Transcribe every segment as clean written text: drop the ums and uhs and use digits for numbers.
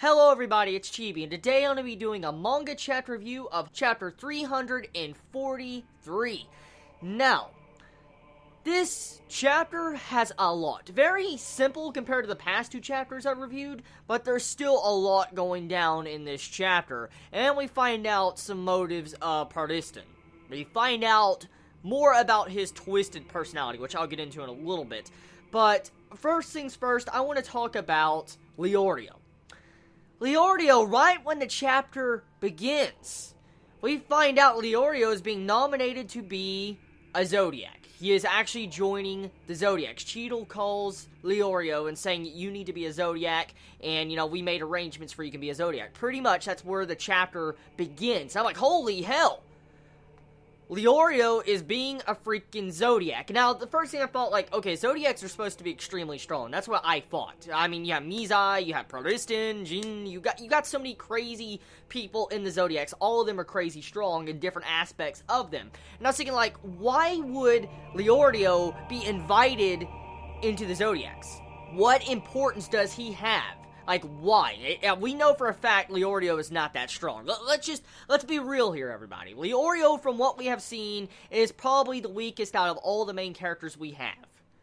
Hello everybody, it's Chibi, and today I'm going to be doing a manga chapter review of chapter 343. Now, this chapter has a lot. Very simple compared to the past two chapters I've reviewed, but there's still a lot going down in this chapter. And we find out some motives of Pariston. We find out more about his twisted personality, which I'll get into in a little bit. But first things first, I want to talk about Leorio. Leorio, right when the chapter begins, we find out Leorio is being nominated to be a Zodiac. He is actually joining the Zodiacs. Cheadle calls Leorio and saying, you need to be a Zodiac, and, we made arrangements for you can be a Zodiac. Pretty much, that's where the chapter begins. I'm like, holy hell! Leorio is being a freaking Zodiac. Now, the first thing I thought, okay, Zodiacs are supposed to be extremely strong. That's what I thought. I mean, you have Mizai, you have Pariston, Ging, you got so many crazy people in the Zodiacs. All of them are crazy strong in different aspects of them. And I was thinking, why would Leorio be invited into the Zodiacs? What importance does he have? Why? We know for a fact Leorio is not that strong. Let's be real here, everybody. Leorio, from what we have seen, is probably the weakest out of all the main characters we have.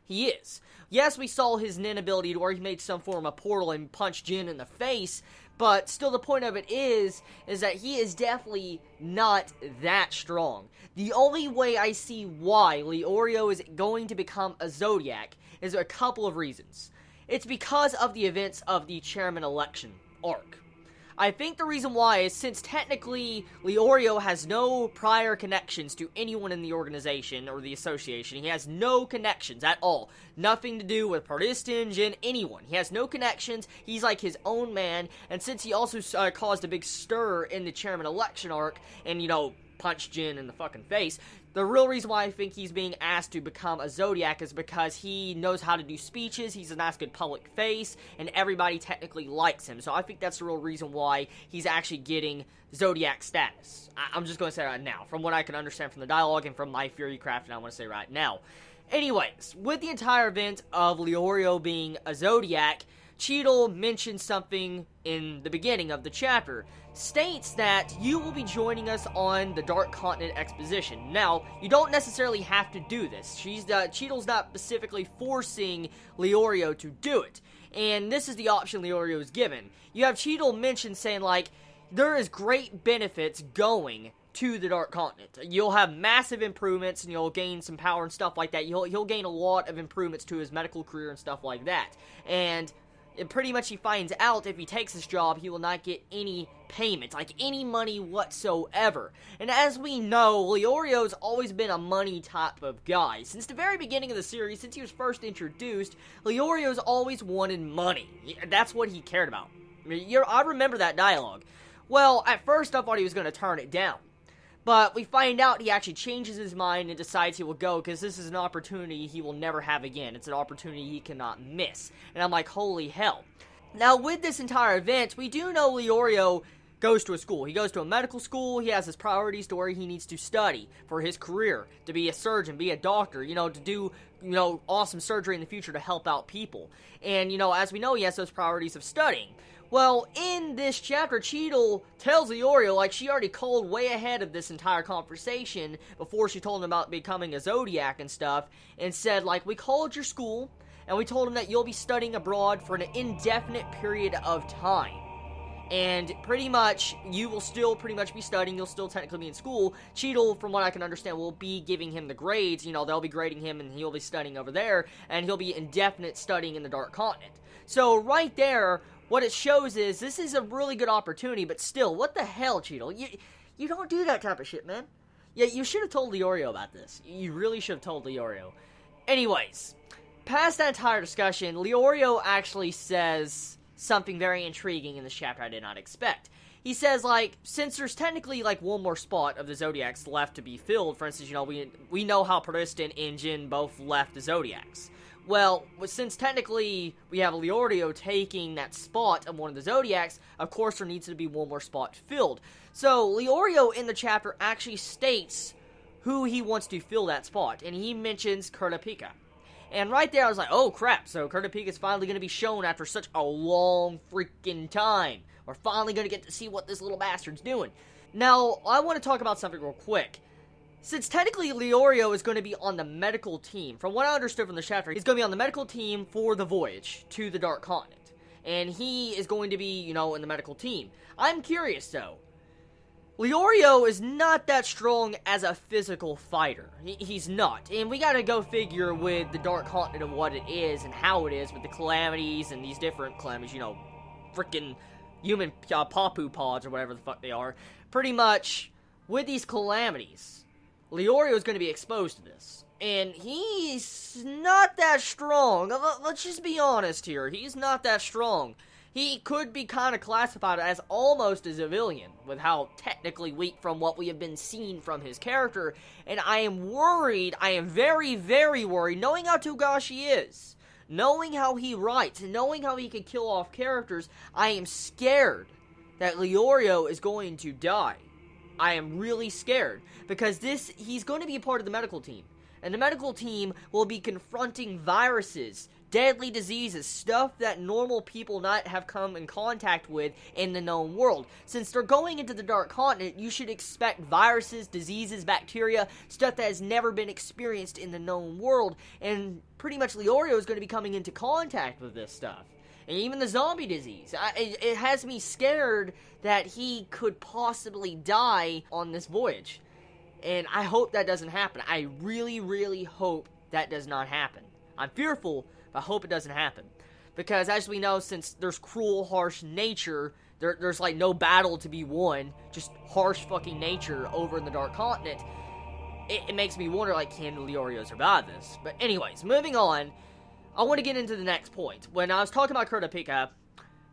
He is. Yes, we saw his nin ability to where he made some form of portal and punched Jin in the face, but still the point of it is that he is definitely not that strong. The only way I see why Leorio is going to become a Zodiac is a couple of reasons. It's because of the events of the chairman election arc. I think the reason why is since technically Leorio has no prior connections to anyone in the organization or the association. He has no connections at all. Nothing to do with Pariston, Jin, anyone. He has no connections. He's like his own man. And since he also caused a big stir in the chairman election arc and, punched Jin in the fucking face, the real reason why I think he's being asked to become a Zodiac is because he knows how to do speeches, he's a nice good public face, and everybody technically likes him. So I think that's the real reason why he's actually getting Zodiac status. I'm just going to say right now, from what I can understand from the dialogue and from my Fury Craft, and I want to say right now. Anyways, with the entire event of Leorio being a Zodiac, Cheadle mentions something in the beginning of the chapter, states that you will be joining us on the Dark Continent Exposition. Now, you don't necessarily have to do this. Cheadle's not specifically forcing Leorio to do it, and this is the option Leorio is given. You have Cheadle mention saying, there is great benefits going to the Dark Continent. You'll have massive improvements, and you'll gain some power and stuff like that. He'll gain a lot of improvements to his medical career and stuff like that, and pretty much he finds out if he takes this job, he will not get any payments, any money whatsoever. And as we know, Leorio's always been a money type of guy. Since the very beginning of the series, since he was first introduced, Leorio's always wanted money. That's what he cared about. I remember that dialogue. Well, at first I thought he was going to turn it down. But we find out he actually changes his mind and decides he will go because this is an opportunity he will never have again. It's an opportunity he cannot miss. And I'm like, holy hell. Now, with this entire event, we do know Leorio goes to a school. He goes to a medical school. He has his priorities to where he needs to study for his career, to be a surgeon, be a doctor, to do, awesome surgery in the future to help out people. And, as we know, he has those priorities of studying. Well, in this chapter, Cheadle tells Leorio, she already called way ahead of this entire conversation before she told him about becoming a Zodiac and stuff, and said, we called your school, and we told him that you'll be studying abroad for an indefinite period of time. And pretty much, you will still pretty much be studying, you'll still technically be in school. Cheadle, from what I can understand, will be giving him the grades, they'll be grading him and he'll be studying over there, and he'll be indefinite studying in the Dark Continent. So, right there, what it shows is, this is a really good opportunity, but still, what the hell, Cheadle? You don't do that type of shit, man. Yeah, you should have told Leorio about this. You really should have told Leorio. Anyways, past that entire discussion, Leorio actually says something very intriguing in this chapter I did not expect. He says, since there's technically, one more spot of the Zodiacs left to be filled, for instance, we know how Pariston and Jin both left the Zodiacs. Well, since technically we have Leorio taking that spot of one of the Zodiacs, of course there needs to be one more spot filled. So, Leorio in the chapter actually states who he wants to fill that spot, and he mentions Kurapika. And right there, I was like, oh crap, so Kurapika is finally going to be shown after such a long freaking time. We're finally going to get to see what this little bastard's doing. Now, I want to talk about something real quick. Since technically Leorio is going to be on the medical team, from what I understood from the chapter, he's going to be on the medical team for the voyage to the Dark Continent. And he is going to be, in the medical team. I'm curious, though. Leorio is not that strong as a physical fighter. He's not. And we gotta go figure with the Dark Continent of what it is and how it is with the calamities and these different calamities, freaking human papu pods or whatever the fuck they are. Pretty much, with these calamities, Leorio is going to be exposed to this. And he's not that strong. Let's just be honest here. He's not that strong. He could be kind of classified as almost a civilian, with how technically weak from what we have been seeing from his character. And I am worried, I am very, very worried, knowing how Togashi is, knowing how he writes, and knowing how he can kill off characters, I am scared that Leorio is going to die. I am really scared, because he's going to be a part of the medical team. And the medical team will be confronting viruses, deadly diseases, stuff that normal people not have come in contact with in the known world. Since they're going into the Dark Continent, you should expect viruses, diseases, bacteria, stuff that has never been experienced in the known world. And pretty much Leorio is going to be coming into contact with this stuff. And even the zombie disease. It has me scared that he could possibly die on this voyage. And I hope that doesn't happen. I really, really hope that does not happen. I'm fearful, but I hope it doesn't happen. Because as we know, since there's cruel, harsh nature, there's like no battle to be won. Just harsh fucking nature over in the Dark Continent. It makes me wonder, like, can Leorio survive this? But anyways, moving on. I want to get into the next point. When I was talking about Kurapika,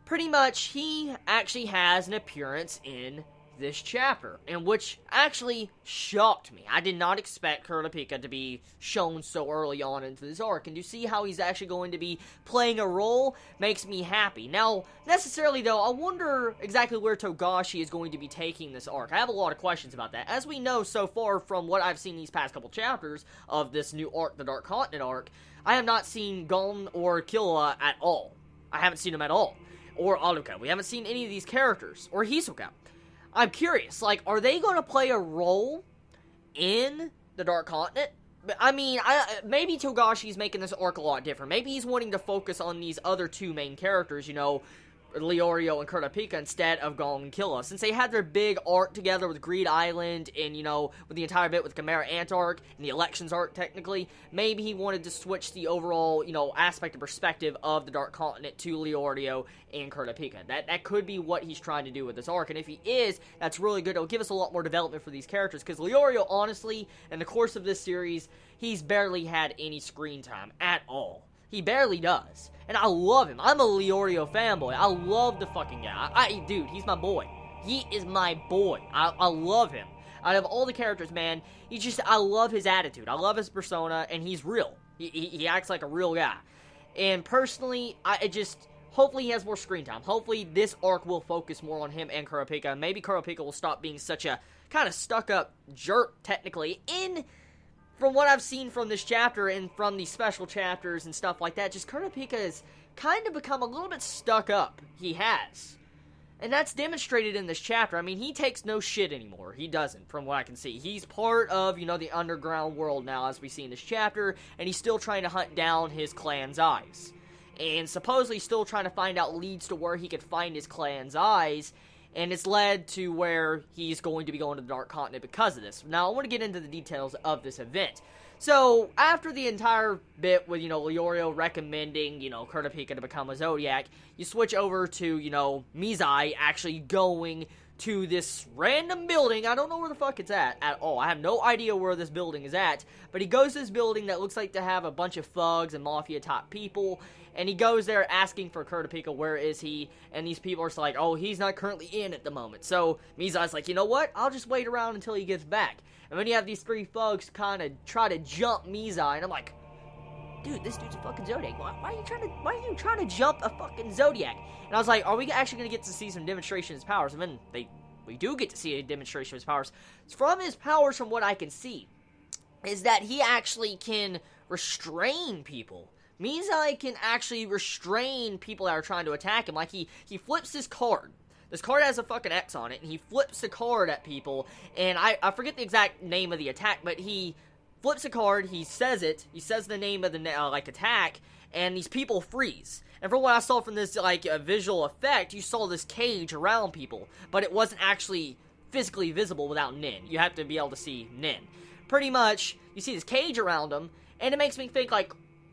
pretty much he actually has an appearance in this chapter, and which actually shocked me. I did not expect Kurapika to be shown so early on into this arc, and to see how he's actually going to be playing a role makes me happy. Now, necessarily though, I wonder exactly where Togashi is going to be taking this arc. I have a lot of questions about that. As we know so far from what I've seen these past couple chapters of this new arc, the Dark Continent arc, I have not seen Gon or Killua at all. I haven't seen them at all. Or Aluka. We haven't seen any of these characters. Or Hisoka. I'm curious, like, are they going to play a role in the Dark Continent? I mean, maybe Togashi's making this arc a lot different. Maybe he's wanting to focus on these other two main characters, Leorio and Kurapika instead of Gon and Killua. Since they had their big arc together with Greed Island and, with the entire bit with Chimera Ant arc and the elections arc technically, maybe he wanted to switch the overall, aspect and perspective of the Dark Continent to Leorio and Kurapika. That could be what he's trying to do with this arc, and if he is, that's really good. It'll give us a lot more development for these characters, because Leorio, honestly, in the course of this series, he's barely had any screen time at all. He barely does. And I love him. I'm a Leorio fanboy. I love the fucking guy. Dude, he's my boy. He is my boy. I love him. Out of all the characters, man, I love his attitude. I love his persona, and he's real. He acts like a real guy. And personally, hopefully he has more screen time. Hopefully this arc will focus more on him and Kurapika. Maybe Kurapika will stop being such a kind of stuck-up jerk, technically, from what I've seen from this chapter and from these special chapters and stuff like that, just Kurapika has kind of become a little bit stuck up. He has. And that's demonstrated in this chapter. I mean, he takes no shit anymore. He doesn't, from what I can see. He's part of, the underground world now, as we see in this chapter, and he's still trying to hunt down his clan's eyes. And supposedly still trying to find out leads to where he could find his clan's eyes, and it's led to where he's going to be going to the Dark Continent because of this. Now, I want to get into the details of this event. So, after the entire bit with, Leorio recommending, Kurapika to become a Zodiac, you switch over to, Mizai actually going to this random building. I don't know where the fuck it's at all. I have no idea where this building is at, but he goes to this building that looks like to have a bunch of thugs and mafia-type people, and he goes there asking for Kurapika, where is he? And these people are just like, oh, he's not currently in at the moment. So Mizai's like, you know what? I'll just wait around until he gets back. And then you have these three thugs kind of try to jump Mizai, and I'm like, dude, this dude's a fucking Zodiac. Why are you trying to jump a fucking Zodiac? And I was like, are we actually going to get to see some demonstration of his powers? And then we do get to see a demonstration of his powers. From his powers, from what I can see, is that he actually can restrain people. Mizai can actually restrain people that are trying to attack him. Like, he flips his card. This card has a fucking X on it, and he flips the card at people, and I forget the exact name of the attack, but he flips a card, he says the name of the, attack, and these people freeze. And from what I saw from this, visual effect, you saw this cage around people, but it wasn't actually physically visible without Nin. You have to be able to see Nin. Pretty much, you see this cage around him, and it makes me think, what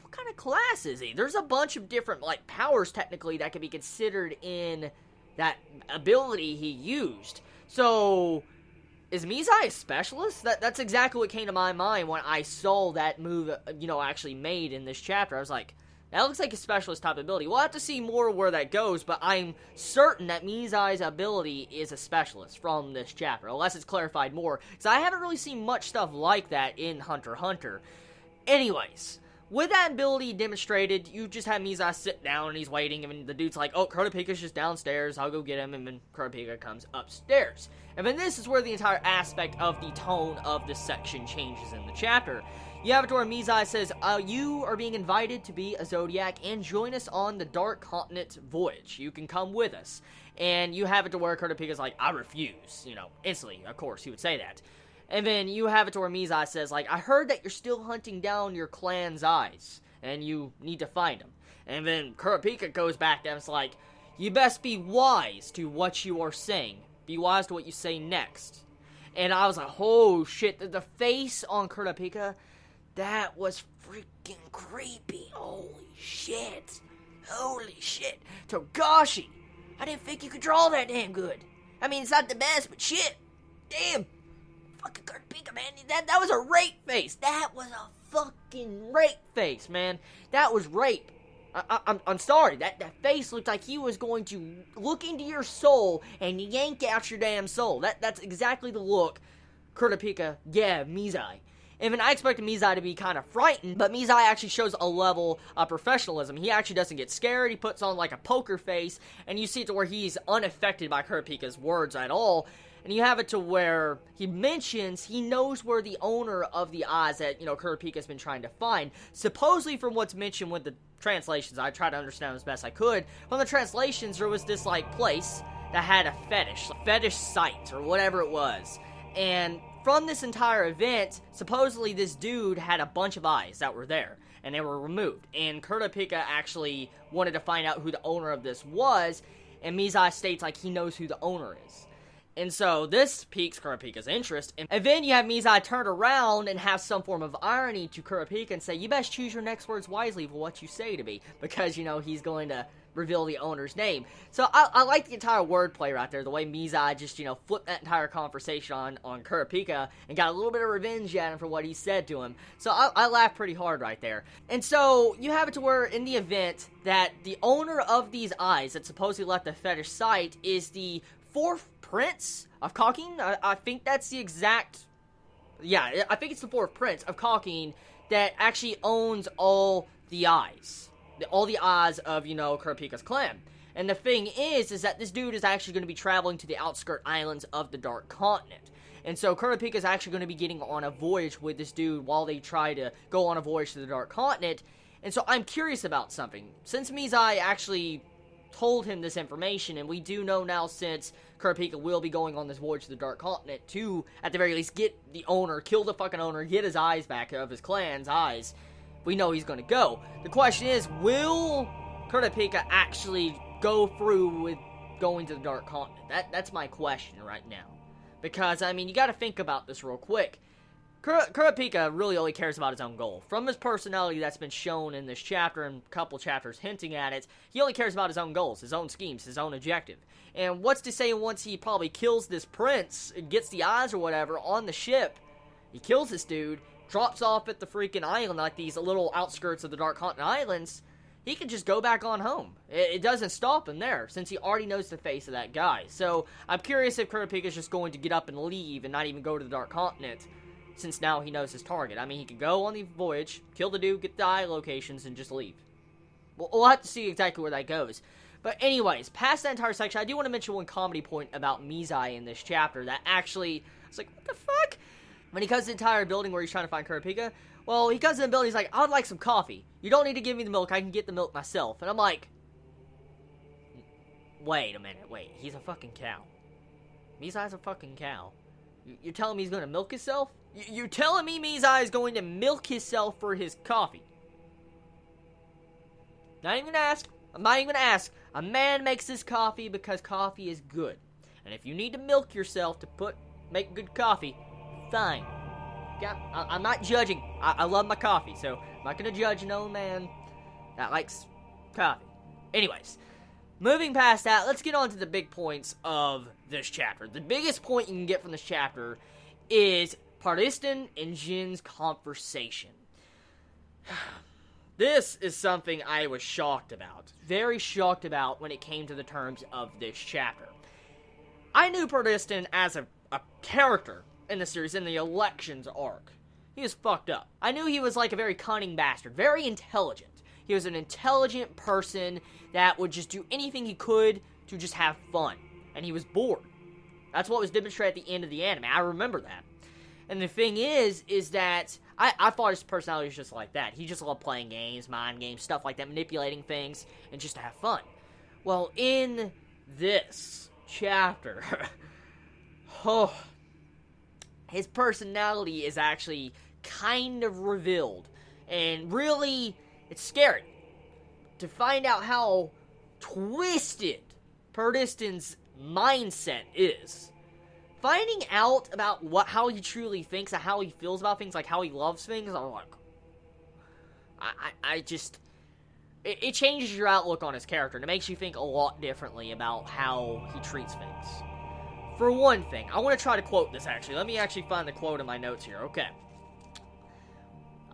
kind of class is he? There's a bunch of different, powers, technically, that can be considered in that ability he used. So, is Mizai a specialist? That's exactly what came to my mind when I saw that move, actually made in this chapter. I was like, that looks like a specialist type ability. We'll have to see more where that goes, but I'm certain that Mizai's ability is a specialist from this chapter, unless it's clarified more, because I haven't really seen much stuff like that in Hunter x Hunter. Anyways, with that ability demonstrated, you just have Mizai sit down and he's waiting, and the dude's like, oh, Kurapika's just downstairs, I'll go get him, and then Kurapika comes upstairs. And then this is where the entire aspect of the tone of this section changes in the chapter. You have it to where Mizai says, you are being invited to be a Zodiac and join us on the Dark Continent voyage. You can come with us. And you have it to where Kurapika's like, I refuse. Instantly, of course, he would say that. And then you have it to where Mizai says, I heard that you're still hunting down your clan's eyes, and you need to find them. And then Kurapika goes back and it's like, you best be wise to what you are saying. Be wise to what you say next. And I was like, oh shit, the face on Kurapika, that was freaking creepy. Holy shit. Holy shit. Togashi, I didn't think you could draw that damn good. I mean, it's not the best, but shit. Damn. Fucking Kurapika, man. That was a rape face. That was a fucking rape face, man. That was rape. I'm sorry. That face looked like he was going to look into your soul and yank out your damn soul. That's exactly the look Kurapika gave Mizai. And I expected Mizai to be kind of frightened, but Mizai actually shows a level of professionalism. He actually doesn't get scared. He puts on a poker face, and you see it to where he's unaffected by Kurapika's words at all. And you have it to where he mentions he knows where the owner of the eyes that, Kurapika's been trying to find. Supposedly from what's mentioned with the translations, I tried to understand as best I could. From the translations, there was this, place that had a fetish site, or whatever it was. And from this entire event, supposedly this dude had a bunch of eyes that were there, and they were removed. And Kurapika actually wanted to find out who the owner of this was, and Mizai states, he knows who the owner is. And so this piques Kurapika's interest. And then you have Mizai turn around and have some form of irony to Kurapika and say, you best choose your next words wisely for what you say to me. Because, he's going to reveal the owner's name. So I like the entire wordplay right there. The way Mizai just, flipped that entire conversation on Kurapika and got a little bit of revenge at him for what he said to him. So I laughed pretty hard right there. And so you have it to where in the event that the owner of these eyes that supposedly left the fetish site is the fourth prince of Kakin. I think that's the exact... Yeah, I think it's the fourth prince of Kakin that actually owns all the eyes. All the eyes of, Kurapika's clan. And the thing is that this dude is actually going to be traveling to the outskirt islands of the Dark Continent. And so Kurapika is actually going to be getting on a voyage with this dude while they try to go on a voyage to the Dark Continent. And so I'm curious about something. Since Mizai actually told him this information, and we do know now since Kurapika will be going on this voyage to the Dark Continent to, at the very least, get the owner, kill the fucking owner, get his eyes back of his clan's eyes, we know he's going to go. The question is, will Kurapika actually go through with going to the Dark Continent? That's my question right now. Because, you gotta think about this real quick. Kurapika really only cares about his own goal. From his personality that's been shown in this chapter and a couple chapters hinting at it, he only cares about his own goals, his own schemes, his own objective. And what's to say once he probably kills this prince, gets the eyes or whatever on the ship, he kills this dude, drops off at the freaking island, these little outskirts of the Dark Continent islands, he can just go back on home. It doesn't stop him there, since he already knows the face of that guy. So, I'm curious if Kurapika's just going to get up and leave and not even go to the Dark Continent, since now he knows his target. He could go on the voyage, kill the dude, get the eye locations, and just leave. We'll have to see exactly where that goes. But anyways, past that entire section, I do want to mention one comedy point about Mizai in this chapter that actually, I was like, what the fuck? When he comes to the entire building where he's trying to find Kurapika, Well, he comes in the building, he's like, I would like some coffee. You don't need to give me the milk, I can get the milk myself. And I'm like, wait a minute, wait, he's a fucking cow. Mizai's a fucking cow. You're telling me he's gonna milk himself? You're telling me Mizai is going to milk himself for his coffee? Not even gonna ask. I'm not even gonna ask. A man makes his coffee because coffee is good. And if you need to milk yourself to make good coffee, fine. Yeah, I'm not judging. I love my coffee, so I'm not gonna judge no man that likes coffee. Anyways, moving past that, let's get on to the big points of this chapter. The biggest point you can get from this chapter is Pariston and Ging's conversation. This is something I was shocked about. Very shocked about when it came to the terms of this chapter. I knew Pariston as a character in the series, in the elections arc. He was fucked up. I knew he was like a very cunning bastard, very intelligent. He was an intelligent person that would just do anything he could to just have fun. And he was bored. That's what was demonstrated at the end of the anime. I remember that. And the thing is that I thought his personality was just like that. He just loved playing games, mind games, stuff like that, manipulating things, and just to have fun. Well, in this chapter, his personality is actually kind of revealed. And really, it's scary to find out how twisted Pariston's mindset is. Finding out about how he truly thinks and how he feels about things, like how he loves things, I'm like, it changes your outlook on his character, and it makes you think a lot differently about how he treats things. For one thing, I want to try to quote this, actually. Let me actually find the quote in my notes here, okay.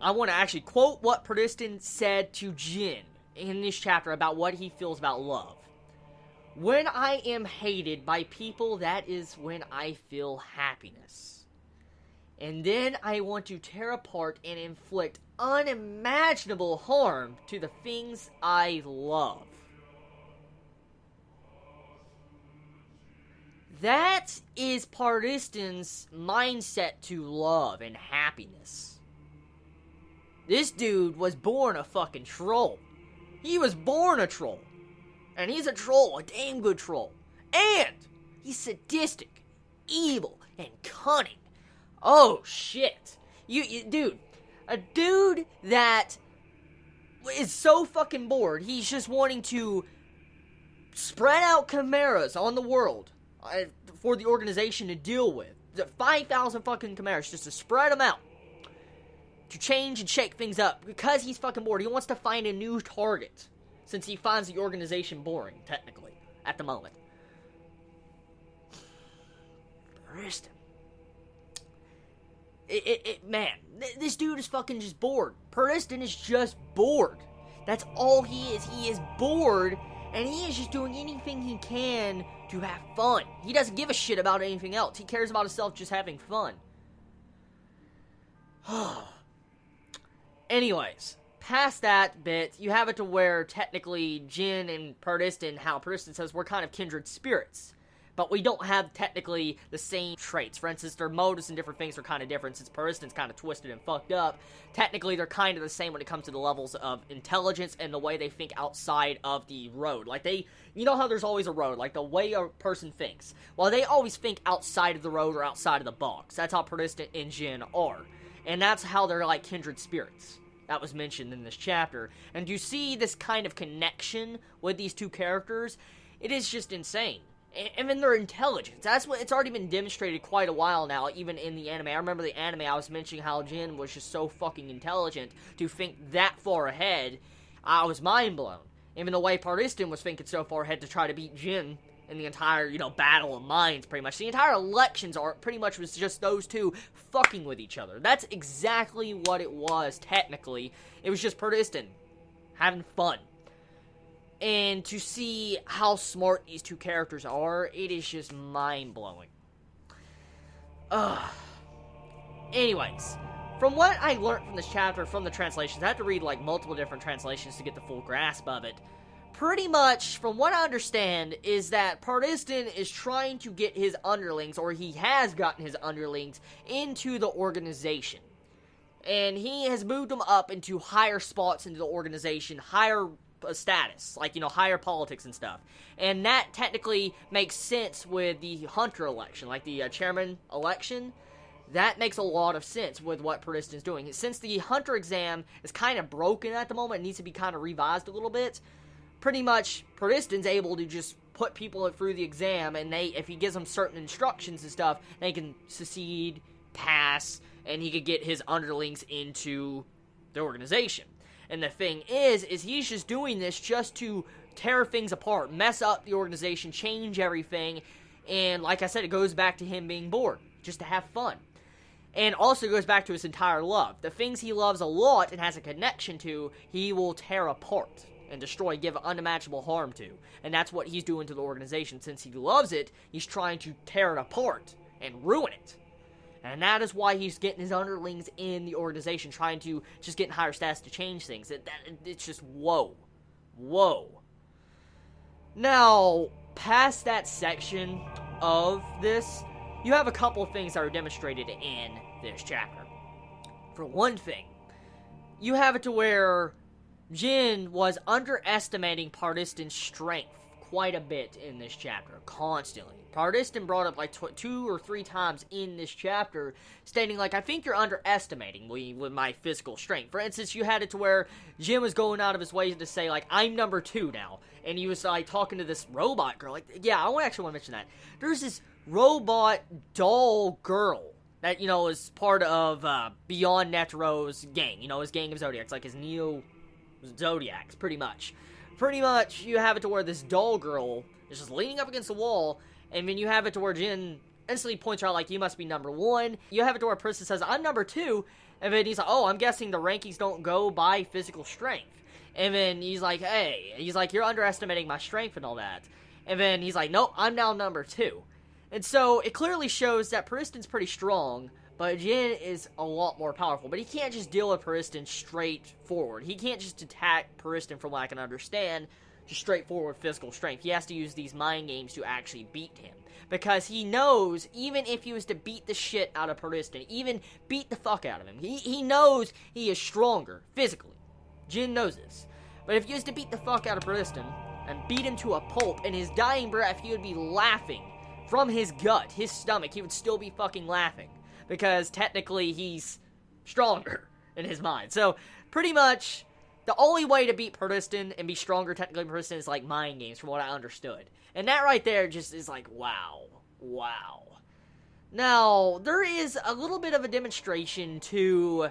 I want to actually quote what Pariston said to Ging in this chapter about what he feels about love. When I am hated by people, that is when I feel happiness. And then I want to tear apart and inflict unimaginable harm to the things I love. That is Pariston's mindset to love and happiness. This dude was born a fucking troll. He was born a troll. And he's a troll, a damn good troll. And he's sadistic, evil, and cunning. Oh, shit. Dude, a dude that is so fucking bored, he's just wanting to spread out chimeras on the world for the organization to deal with. 5,000 fucking chimeras, just to spread them out. To change and shake things up. Because he's fucking bored, he wants to find a new target. Since he finds the organization boring, technically, at the moment. Pariston. Man, this dude is fucking just bored. Pariston is just bored. That's all he is. He is bored, and he is just doing anything he can to have fun. He doesn't give a shit about anything else. He cares about himself just having fun. Anyways. Past that bit, you have it to where technically Ging and Pariston, how Pariston says we're kind of kindred spirits. But we don't have technically the same traits. For instance, their motives and different things are kind of different. Since Pariston's kind of twisted and fucked up, technically they're kind of the same when it comes to the levels of intelligence and the way they think outside of the road. Like you know how there's always a road, like the way a person thinks. Well, they always think outside of the road or outside of the box. That's how Pariston and Ging are. And that's how they're like kindred spirits. That was mentioned in this chapter. And you see this kind of connection with these two characters, it is just insane. And then their intelligence. That's what it's already been demonstrated quite a while now, even in the anime. I remember the anime, I was mentioning how Jin was just so fucking intelligent to think that far ahead. I was mind blown. Even the way Pariston was thinking so far ahead to try to beat Jin in the entire, battle of minds, pretty much. The entire elections arc pretty much was just those two fucking with each other. That's exactly what it was, technically. It was just Pariston having fun. And to see how smart these two characters are, it is just mind-blowing. Anyways, from what I learned from this chapter, from the translations, I had to read, multiple different translations to get the full grasp of it. Pretty much, from what I understand, is that Pariston is trying to get his underlings, or he has gotten his underlings, into the organization. And he has moved him up into higher spots into the organization, higher status, like, higher politics and stuff. And that technically makes sense with the Hunter election, like the chairman election. That makes a lot of sense with what Pariston's doing. Since the Hunter exam is kind of broken at the moment, it needs to be kind of revised a little bit, pretty much Pariston's able to just put people through the exam, and if he gives them certain instructions and stuff, they can succeed, pass, and he could get his underlings into the organization. And the thing is he's just doing this just to tear things apart, mess up the organization, change everything, and like I said, it goes back to him being bored, just to have fun. And also goes back to his entire love. The things he loves a lot and has a connection to, he will tear apart and destroy, give unimaginable harm to. And that's what he's doing to the organization. Since he loves it, he's trying to tear it apart and ruin it. And that is why he's getting his underlings in the organization, trying to just get in higher status to change things. It's just, whoa. Now, past that section of this, you have a couple of things that are demonstrated in this chapter. For one thing, you have it to where Jin was underestimating Pariston's strength quite a bit in this chapter, constantly. Pariston brought up like 2 or 3 times in this chapter, stating like, I think you're underestimating me with my physical strength. For instance, you had it to where Jin was going out of his way to say like, I'm number 2 now, and he was like talking to this robot girl. Like, yeah, I actually want to mention that. There's this robot doll girl that, is part of Beyond Netero's gang, his gang of Zodiacs, like his Neo Zodiacs, pretty much. Pretty much, you have it to where this doll girl is just leaning up against the wall, and then you have it to where Jin instantly points her out, like, you must be number 1. You have it to where Pariston says, I'm number 2, and then he's like, oh, I'm guessing the rankings don't go by physical strength. And then he's like, hey, you're underestimating my strength and all that. And then he's like, nope, I'm now number 2. And so, it clearly shows that Pariston's pretty strong, but Jin is a lot more powerful. But he can't just deal with Pariston straightforward. He can't just attack Pariston, from what I can understand, just straightforward physical strength. He has to use these mind games to actually beat him. Because he knows, even if he was to beat the shit out of Pariston, even beat the fuck out of him, he knows he is stronger, physically. Jin knows this. But if he was to beat the fuck out of Pariston, and beat him to a pulp, in his dying breath, he would be laughing from his gut, his stomach. He would still be fucking laughing. Because technically he's stronger in his mind. So, pretty much, the only way to beat Pariston and be stronger technically than Pariston is like mind games, from what I understood. And that right there just is like, wow. Now, there is a little bit of a demonstration to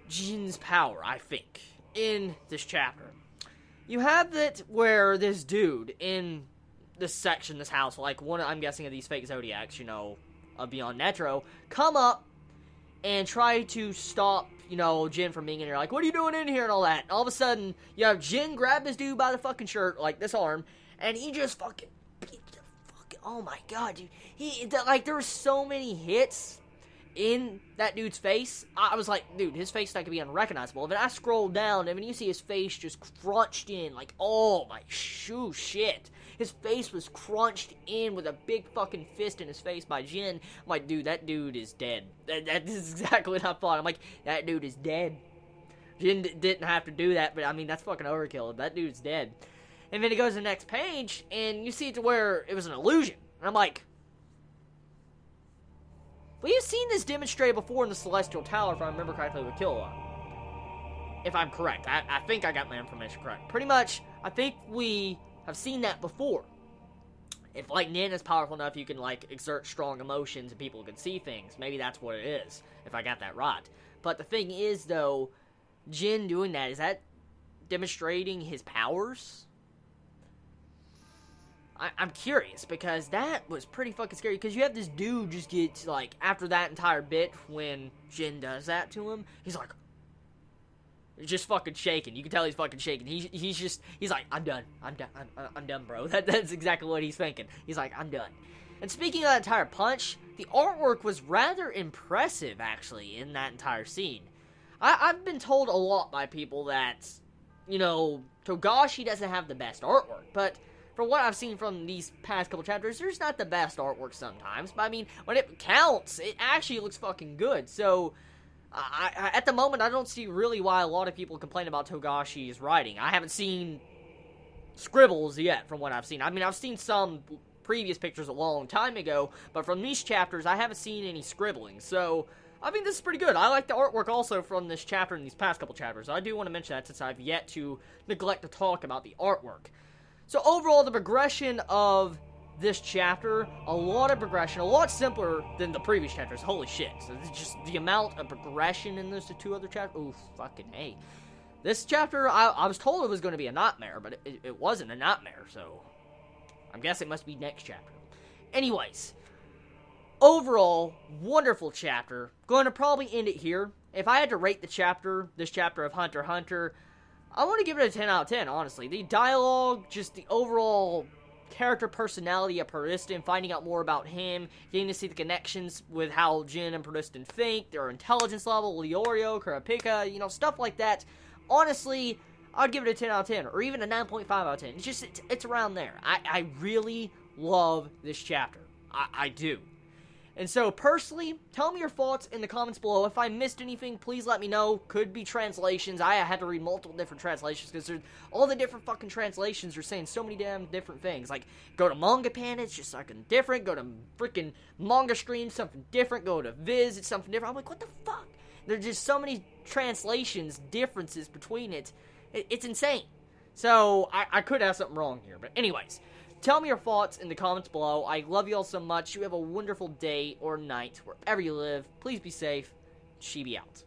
Jin's power, I think, in this chapter. You have it where this dude in this section, this house, like one, I'm guessing, of these fake Zodiacs, of Beyond Netero, come up and try to stop, Jin from being in here. Like, what are you doing in here and all that? And all of a sudden, you have Jin grab this dude by the fucking shirt, like this arm, and he just fucking beat the fucking, oh my god, dude. There were so many hits in that dude's face. I was like, dude, his face that could be unrecognizable. And then I scrolled down, and when you see his face just crunched in, like, oh my shit. His face was crunched in with a big fucking fist in his face by Jin. I'm like, dude, that dude is dead. That is exactly what I thought. I'm like, that dude is dead. Jin didn't have to do that, but I mean, that's fucking overkill. That dude's dead. And then he goes to the next page, and you see it to where it was an illusion. And I'm like, we've seen this demonstrated before in the Celestial Tower, if I remember correctly, with Killua. If I'm correct. I think I got my information correct. Pretty much, I think we have seen that before. If, like, Nin is powerful enough, you can, like, exert strong emotions and people can see things. Maybe that's what it is, if I got that right. But the thing is, though, Jin doing that, is that demonstrating his powers? I'm curious, because that was pretty fucking scary, because you have this dude just get, like, after that entire bit, when Jin does that to him, he's like, just fucking shaking. You can tell he's fucking shaking. He's like, I'm done, bro. That's exactly what he's thinking. He's like, I'm done. And speaking of that entire punch, the artwork was rather impressive, actually, in that entire scene. I've been told a lot by people that, Togashi doesn't have the best artwork, but from what I've seen from these past couple chapters, there's not the best artwork sometimes. But I mean, when it counts, it actually looks fucking good. So, At the moment, I don't see really why a lot of people complain about Togashi's writing. I haven't seen scribbles yet, from what I've seen. I mean, I've seen some previous pictures a long time ago, but from these chapters, I haven't seen any scribbling. So, I think this is pretty good. I like the artwork also from this chapter and these past couple chapters. I do want to mention that since I've yet to neglect to talk about the artwork. So overall, the progression of this chapter, a lot of progression, a lot simpler than the previous chapters. Holy shit. So it's just the amount of progression in those two other chapters. Ooh, fucking A. This chapter, I was told it was going to be a nightmare, but it wasn't a nightmare, so I'm guessing it must be next chapter. Anyways, overall, wonderful chapter. Going to probably end it here. If I had to rate this chapter of Hunter x Hunter, I want to give it a 10 out of 10, honestly. The dialogue, just the overall character personality of Pariston, finding out more about him, getting to see the connections with how Jin and Pariston think, their intelligence level, Leorio, Kurapika, stuff like that. Honestly, I'd give it a 10 out of 10, or even a 9.5 out of 10. It's around there. I really love this chapter. I do. And so, personally, tell me your thoughts in the comments below. If I missed anything, please let me know. Could be translations. I had to read multiple different translations, because all the different fucking translations are saying so many damn different things. Like, go to Manga Panda, it's just fucking different. Go to freaking Manga Stream, something different. Go to Viz, it's something different. I'm like, what the fuck? There's just so many translations, differences between it. It's insane. So, I could have something wrong here. But anyways, tell me your thoughts in the comments below. I love you all so much. You have a wonderful day or night wherever you live. Please be safe. Chibi out.